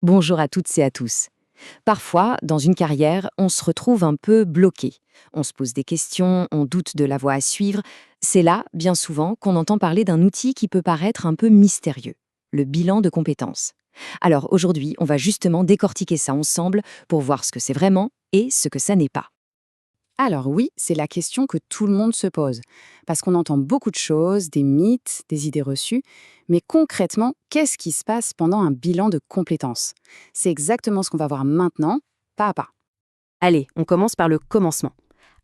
Bonjour à toutes et à tous. Parfois, dans une carrière, on se retrouve un peu bloqué. On se pose des questions, on doute de la voie à suivre. C'est là, bien souvent, qu'on entend parler d'un outil qui peut paraître un peu mystérieux, le bilan de compétences. Alors aujourd'hui, on va justement décortiquer ça ensemble pour voir ce que c'est vraiment et ce que ça n'est pas. Alors oui, c'est la question que tout le monde se pose, parce qu'on entend beaucoup de choses, des mythes, des idées reçues, mais concrètement, qu'est-ce qui se passe pendant un bilan de compétences? C'est exactement ce qu'on va voir maintenant, pas à pas. Allez, on commence par le commencement.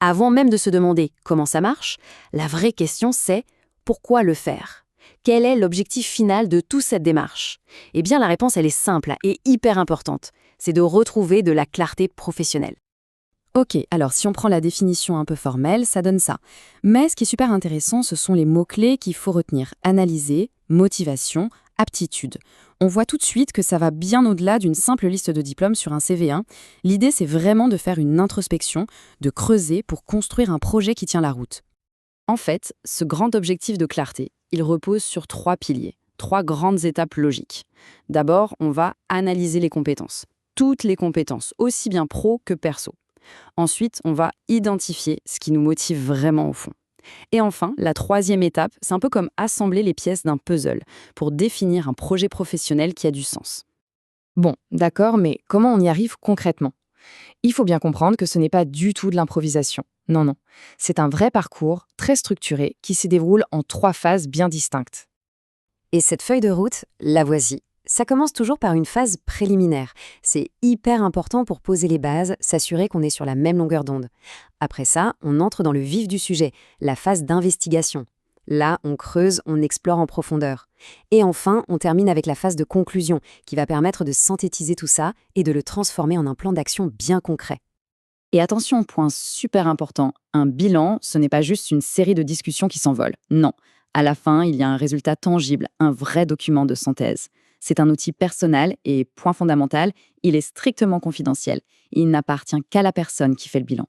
Avant même de se demander comment ça marche, la vraie question c'est pourquoi le faire? Quel est l'objectif final de toute cette démarche? Eh bien, la réponse, elle est simple et hyper importante. C'est de retrouver de la clarté professionnelle. Ok, alors si on prend la définition un peu formelle, ça donne ça. Mais ce qui est super intéressant, ce sont les mots-clés qu'il faut retenir. Analyser, motivation, aptitude. On voit tout de suite que ça va bien au-delà d'une simple liste de diplômes sur un CV1. L'idée, c'est vraiment de faire une introspection, de creuser pour construire un projet qui tient la route. En fait, ce grand objectif de clarté, il repose sur trois piliers, trois grandes étapes logiques. D'abord, on va analyser les compétences. Toutes les compétences, aussi bien pro que perso. Ensuite, on va identifier ce qui nous motive vraiment au fond. Et enfin, la troisième étape, c'est un peu comme assembler les pièces d'un puzzle pour définir un projet professionnel qui a du sens. Bon, d'accord, mais comment on y arrive concrètement? Il faut bien comprendre que ce n'est pas du tout de l'improvisation. Non, non. C'est un vrai parcours très structuré qui se déroule en trois phases bien distinctes. Et cette feuille de route, la voici. Ça commence toujours par une phase préliminaire. C'est hyper important pour poser les bases, s'assurer qu'on est sur la même longueur d'onde. Après ça, on entre dans le vif du sujet, la phase d'investigation. Là, on creuse, on explore en profondeur. Et enfin, on termine avec la phase de conclusion, qui va permettre de synthétiser tout ça et de le transformer en un plan d'action bien concret. Et attention, point super important, un bilan, ce n'est pas juste une série de discussions qui s'envolent. Non. À la fin, il y a un résultat tangible, un vrai document de synthèse. C'est un outil personnel et, point fondamental, il est strictement confidentiel. Il n'appartient qu'à la personne qui fait le bilan.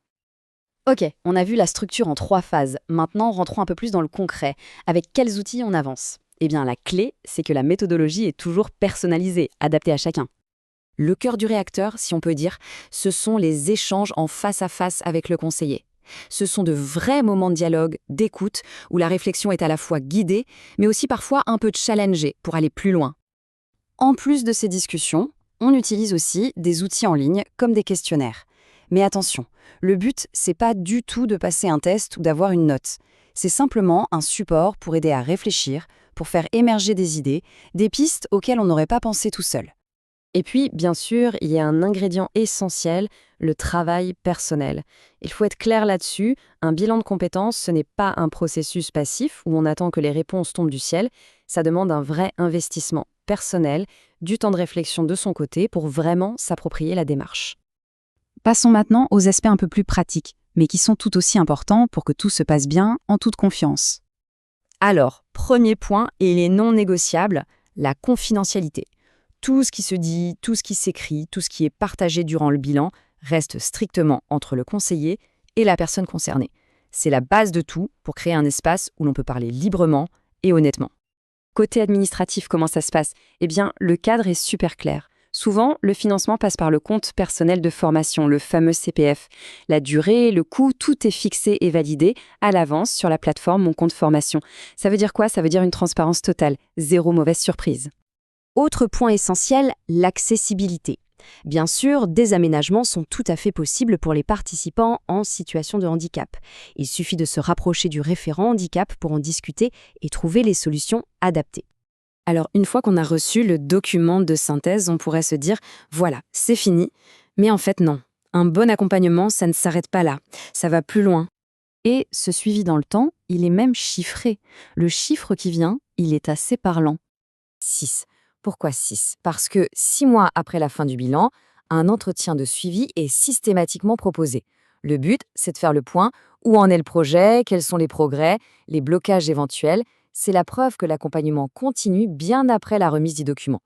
Ok, on a vu la structure en trois phases. Maintenant, rentrons un peu plus dans le concret. Avec quels outils on avance? Eh bien, la clé, c'est que la méthodologie est toujours personnalisée, adaptée à chacun. Le cœur du réacteur, si on peut dire, ce sont les échanges en face à face avec le conseiller. Ce sont de vrais moments de dialogue, d'écoute, où la réflexion est à la fois guidée, mais aussi parfois un peu challengée pour aller plus loin. En plus de ces discussions, on utilise aussi des outils en ligne comme des questionnaires. Mais attention, le but, c'est pas du tout de passer un test ou d'avoir une note. C'est simplement un support pour aider à réfléchir, pour faire émerger des idées, des pistes auxquelles on n'aurait pas pensé tout seul. Et puis, bien sûr, il y a un ingrédient essentiel, le travail personnel. Il faut être clair là-dessus, un bilan de compétences, ce n'est pas un processus passif où on attend que les réponses tombent du ciel, ça demande un vrai investissement personnel, du temps de réflexion de son côté pour vraiment s'approprier la démarche. Passons maintenant aux aspects un peu plus pratiques, mais qui sont tout aussi importants pour que tout se passe bien en toute confiance. Alors, premier point, et il est non négociable, la confidentialité. Tout ce qui se dit, tout ce qui s'écrit, tout ce qui est partagé durant le bilan reste strictement entre le conseiller et la personne concernée. C'est la base de tout pour créer un espace où l'on peut parler librement et honnêtement. Côté administratif, comment ça se passe? Eh bien, le cadre est super clair. Souvent, le financement passe par le compte personnel de formation, le fameux CPF. La durée, le coût, tout est fixé et validé à l'avance sur la plateforme Mon compte formation. Ça veut dire quoi? Ça veut dire une transparence totale, zéro mauvaise surprise. Autre point essentiel, l'accessibilité. Bien sûr, des aménagements sont tout à fait possibles pour les participants en situation de handicap. Il suffit de se rapprocher du référent handicap pour en discuter et trouver les solutions adaptées. Alors, une fois qu'on a reçu le document de synthèse, on pourrait se dire « voilà, c'est fini ». Mais en fait, non. Un bon accompagnement, ça ne s'arrête pas là. Ça va plus loin. Et ce suivi dans le temps, il est même chiffré. Le chiffre qui vient, il est assez parlant. 6. Pourquoi 6? Parce que 6 mois après la fin du bilan, un entretien de suivi est systématiquement proposé. Le but, c'est de faire le point, où en est le projet, quels sont les progrès, les blocages éventuels. C'est la preuve que l'accompagnement continue bien après la remise du document.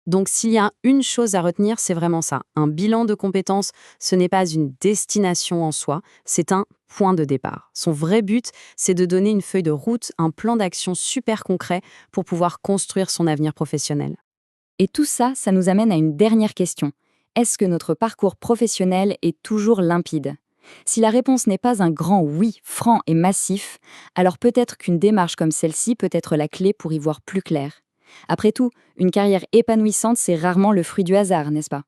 Donc s'il y a une chose à retenir, c'est vraiment ça. Un bilan de compétences, ce n'est pas une destination en soi, c'est un point de départ. Son vrai but, c'est de donner une feuille de route, un plan d'action super concret pour pouvoir construire son avenir professionnel. Et tout ça, ça nous amène à une dernière question. Est-ce que notre parcours professionnel est toujours limpide ? Si la réponse n'est pas un grand oui, franc et massif, alors peut-être qu'une démarche comme celle-ci peut être la clé pour y voir plus clair. Après tout, une carrière épanouissante, c'est rarement le fruit du hasard, n'est-ce pas ?